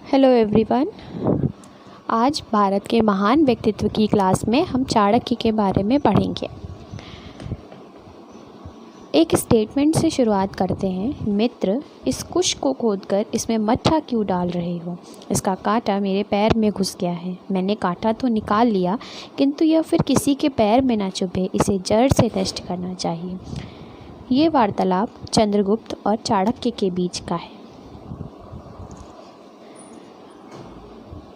Hello everyone. आज भारत के महान व्यक्तित्व की क्लास में हम चाणक्य के बारे में पढ़ेंगे। एक स्टेटमेंट से शुरुआत करते हैं। मित्र, इस कुश को खोदकर इसमें मट्ठा क्यों डाल रहे हो? इसका कांटा मेरे पैर में घुस गया है। मैंने कांटा तो निकाल लिया, किंतु यह फिर किसी के पैर में न चुभे, इसे जड़ से नष्ट करना चाहिए। ये वार्तालाप चंद्रगुप्त और चाणक्य के बीच का है।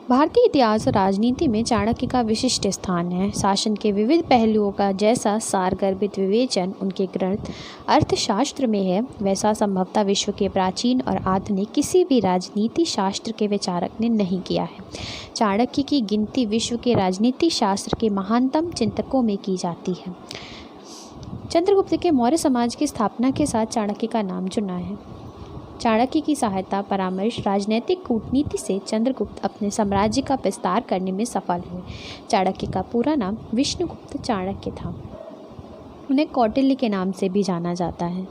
भारतीय इतिहास और राजनीति में चाणक्य का विशिष्ट स्थान है। शासन के विविध पहलुओं का जैसा सारगर्भित विवेचन उनके ग्रंथ अर्थशास्त्र में है, वैसा संभवतः विश्व के प्राचीन और आधुनिक किसी भी राजनीति शास्त्र के विचारक ने नहीं किया है। चाणक्य की गिनती विश्व के राजनीति शास्त्र के महानतम चिंतकों में की जाती है। चंद्रगुप्त के मौर्य समाज की स्थापना के साथ चाणक्य का नाम जुड़ा है। चाणक्य की सहायता, परामर्श, राजनैतिक कूटनीति से चंद्रगुप्त अपने साम्राज्य का विस्तार करने में सफल हुए। चाणक्य का पूरा नाम विष्णुगुप्त चाणक्य था। उन्हें कौटिल्य के नाम से भी जाना जाता है।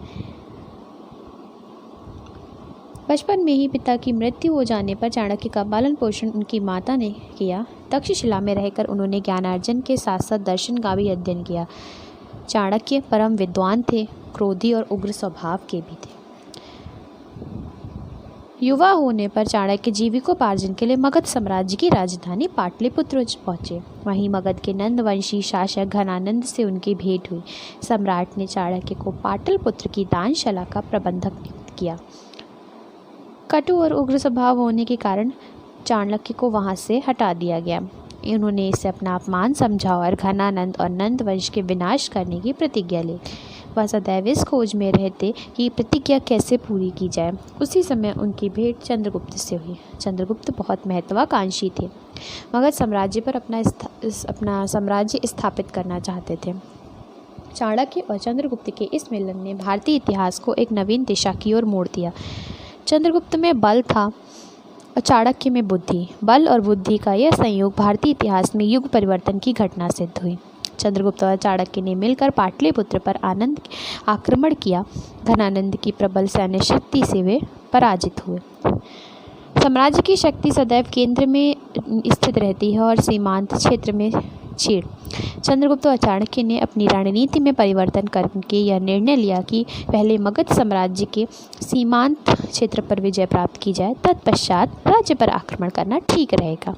बचपन में ही पिता की मृत्यु हो जाने पर चाणक्य का पालन पोषण उनकी माता ने किया। तक्षशिला में रहकर उन्होंने ज्ञानार्जन के साथ साथ दर्शन का भी अध्ययन किया। चाणक्य परम विद्वान थे, क्रोधी और उग्र स्वभाव के भी थे। युवा होने पर चाणक्य जीविकोपार्जन के लिए मगध साम्राज्य की राजधानी पाटलिपुत्र पहुंचे। वहीं मगध के नंदवंशी शासक घनानंद से उनकी भेंट हुई। सम्राट ने चाणक्य को पाटलिपुत्र की दानशाला का प्रबंधक नियुक्त किया। कटु और उग्र स्वभाव होने के कारण चाणक्य को वहां से हटा दिया गया। उन्होंने इसे अपना अपमान समझा और घनानंद और नंद वंश के विनाश करने की प्रतिज्ञा ली। वह सदैव इस खोज में रहते कि प्रतिज्ञा कैसे पूरी की जाए। उसी समय उनकी भेंट चंद्रगुप्त से हुई। चंद्रगुप्त बहुत महत्वाकांक्षी थे। मगध साम्राज्य पर अपना साम्राज्य स्थापित करना चाहते थे। चाणक्य और चंद्रगुप्त के इस मिलन ने भारतीय इतिहास को एक नवीन दिशा की ओर मोड़ दिया। चंद्रगुप्त में बल था और चाणक्य में बुद्धि। बल और बुद्धि का यह संयोग भारतीय इतिहास में युग परिवर्तन की घटना सिद्ध हुई। चंद्रगुप्त और चाणक्य ने मिलकर पाटलिपुत्र पर आक्रमण किया। घनानंद की प्रबल सैन्य शक्ति से वे पराजित हुए। साम्राज्य की शक्ति सदैव केंद्र में स्थित रहती है और सीमांत क्षेत्र में क्षीण। चंद्रगुप्त और चाणक्य ने अपनी रणनीति में परिवर्तन करके यह निर्णय लिया कि पहले मगध साम्राज्य के सीमांत क्षेत्र पर विजय प्राप्त की जाए, तत्पश्चात राज्य पर आक्रमण करना ठीक रहेगा।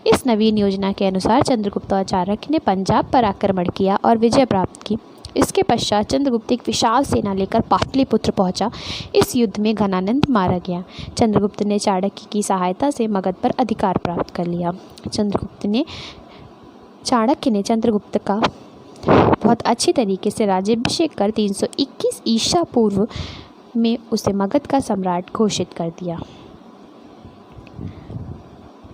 इस नवीन योजना के अनुसार चंद्रगुप्त और चाणक्य ने पंजाब पर आक्रमण किया और विजय प्राप्त की। इसके पश्चात चंद्रगुप्त एक विशाल सेना लेकर पाटलिपुत्र पहुंचा। इस युद्ध में घनानंद मारा गया। चंद्रगुप्त ने चाणक्य की सहायता से मगध पर अधिकार प्राप्त कर लिया। चाणक्य ने चंद्रगुप्त का बहुत अच्छी तरीके से राज्याभिषेक कर 321 ईसा पूर्व में उसे मगध का सम्राट घोषित कर दिया।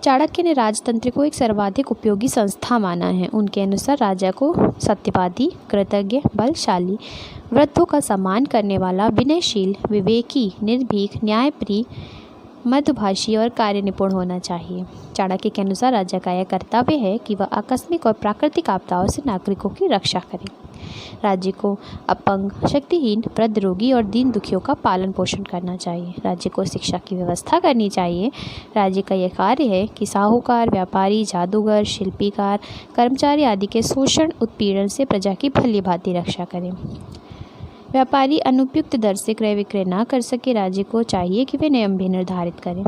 चाणक्य ने राजतंत्र को एक सर्वाधिक उपयोगी संस्था माना है। उनके अनुसार राजा को सत्यवादी, कृतज्ञ, बलशाली, वृद्धों का सम्मान करने वाला, विनयशील, विवेकी, निर्भीक, न्यायप्रिय, मृदुभाषी और कार्य निपुण होना चाहिए। चाणक्य के अनुसार राजा का यह कर्तव्य है कि वह आकस्मिक और प्राकृतिक आपदाओं से नागरिकों की रक्षा करे। राज्य को अपंग, शक्तिहीन, वृद्ध, रोगी और दीन दुखियों का पालन पोषण करना चाहिए। राज्य को शिक्षा की व्यवस्था करनी चाहिए। राज्य का यह कार्य है कि साहूकार, व्यापारी, जादूगर, शिल्पीकार, कर्मचारी आदि के शोषण, उत्पीड़न से प्रजा की भली भांति रक्षा करें। व्यापारी अनुपयुक्त दर से क्रय विक्रय न कर सके। राज्य को चाहिए कि वे नियम भी निर्धारित करें।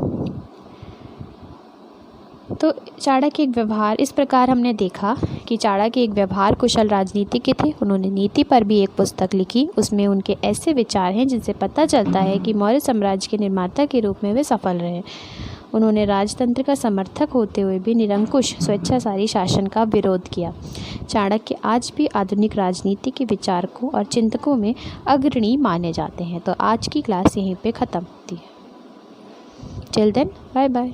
तो चाणक्य एक व्यवहार, इस प्रकार हमने देखा कि चाणक्य एक व्यवहार कुशल राजनीतिज्ञ थे। उन्होंने नीति पर भी एक पुस्तक लिखी। उसमें उनके ऐसे विचार हैं जिनसे पता चलता है कि मौर्य साम्राज्य के निर्माता के रूप में वे सफल रहे। उन्होंने राजतंत्र का समर्थक होते हुए भी निरंकुश स्वेच्छाचारी शासन का विरोध किया। चाणक्य आज भी आधुनिक राजनीति के विचारकों और चिंतकों में अग्रणी माने जाते हैं। तो आज की क्लास यहीं पे ख़त्म होती है। Till then, bye bye.